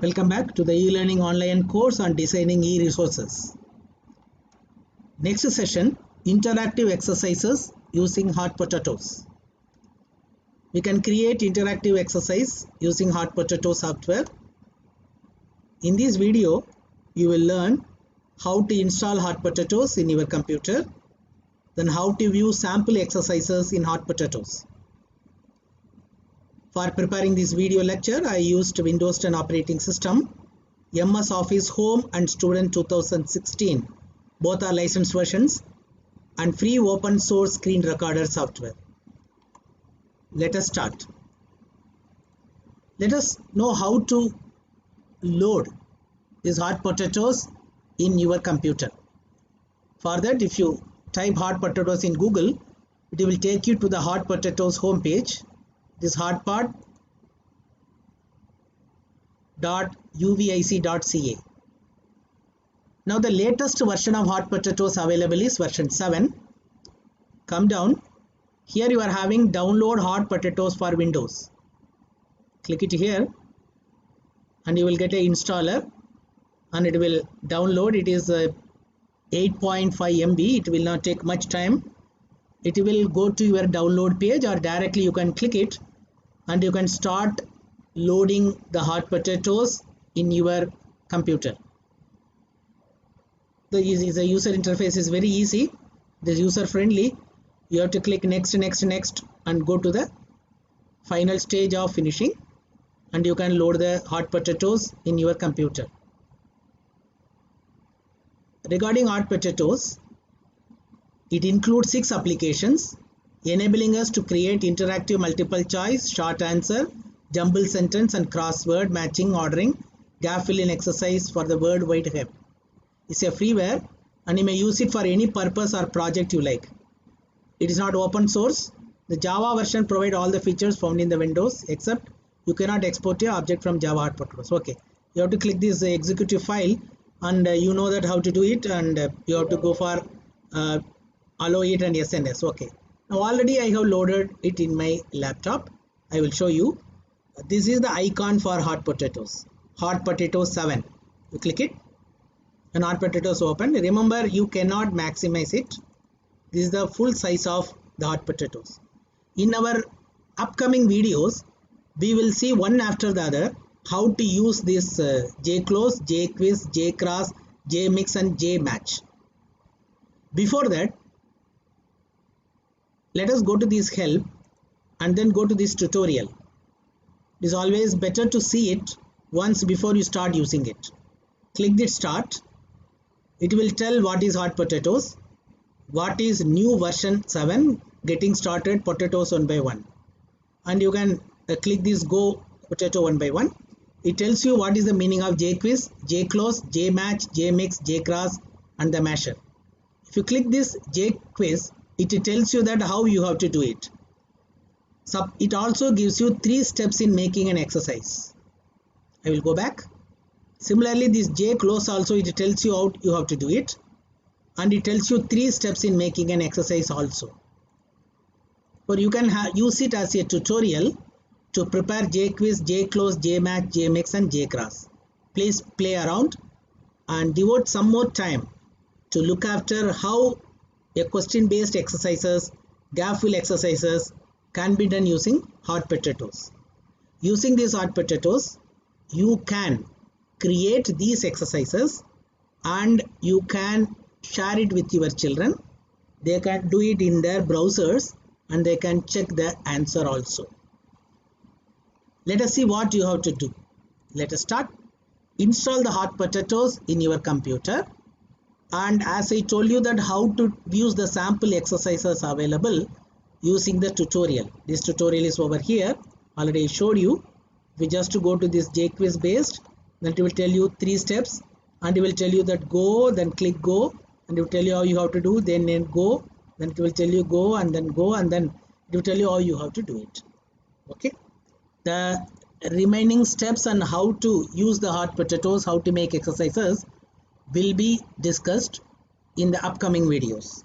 Welcome back to the e-learning online course on designing e-resources. Next session, interactive exercises using hot potatoes. We can create interactive exercise using hot potato software. In this video, you will learn how to install hot potatoes in your computer, then how to view sample exercises in hot potatoes. For preparing this video lecture, I used Windows 10 operating system, MS Office Home and Student 2016. Both are licensed versions and free open source screen recorder software. Let us start. Let us know how to load these hot potatoes in your computer. For that, if you type hot potatoes in Google, it will take you to the hot potatoes homepage. This hotpot.uvic.ca. Now the latest version of hot potatoes available is version 7. Come down. Here you are having download hot potatoes for Windows. Click it here and you will get an installer and it will download. It is 8.5 MB. It will not take much time. It will go to your download page or directly you can click it and you can start loading the hot potatoes in your computer. The user interface is very easy. It is user friendly. You have to click next and go to the final stage of finishing and you can load the hot potatoes in your computer. Regarding hot potatoes, it includes 6 applications enabling us to create interactive multiple choice, short answer, jumble sentence and crossword matching ordering gap fill in exercise for the World Wide Web. It's a freeware and you may use it for any purpose or project you like. It is not open source. The Java version provides all the features found in the Windows except you cannot export your object from Java hot potatoes. Okay, you have to click this executive file and you know that how to do it, and you have to go for allow it and SNS. Okay, now already I have loaded it in my laptop. I will show you. This is the icon for hot potatoes, hot potato 7. You click it and hot potatoes open. Remember, you cannot maximize it. This is the full size of the hot potatoes. In our upcoming videos, we will see one after the other how to use this JClose, JQuiz, JCross, JMix and JMatch. Before that, let us go to this help and then go to this tutorial. It is always better to see it once before you start using it. Click the start. It will tell what is hot potatoes, what is new version 7, getting started potatoes 1 by 1. And you can click this go potato 1 by 1. It tells you what is the meaning of JQuiz, JClose, JMatch, JMix, JCross and the masher. If you click this JQuiz, it tells you that how you have to do it. So it also gives you 3 steps in making an exercise. I will go back. Similarly, this JClose also it tells you how you have to do it, and it tells you 3 steps in making an exercise also. Or you can use it as a tutorial to prepare JQuiz, JClose, JMatch, JMix and JCross. Please play around and devote some more time to look after how a question based exercises, gap fill exercises can be done using hot potatoes. Using these hot potatoes, you can create these exercises and you can share it with your children. They can do it in their browsers and they can check the answer also. Let us see what you have to do. Let us start. Install the hot potatoes in your computer. And as I told you that how to use the sample exercises available using the tutorial. This tutorial is over here. Already I showed you. We just to go to this JQuiz based, then it will tell you 3 steps and it will tell you that go, then click go and it will tell you how you have to do, then go, then it will tell you go and then it will tell you how you have to do it. Okay. The remaining steps and how to use the hot potatoes, how to make exercises will be discussed in the upcoming videos.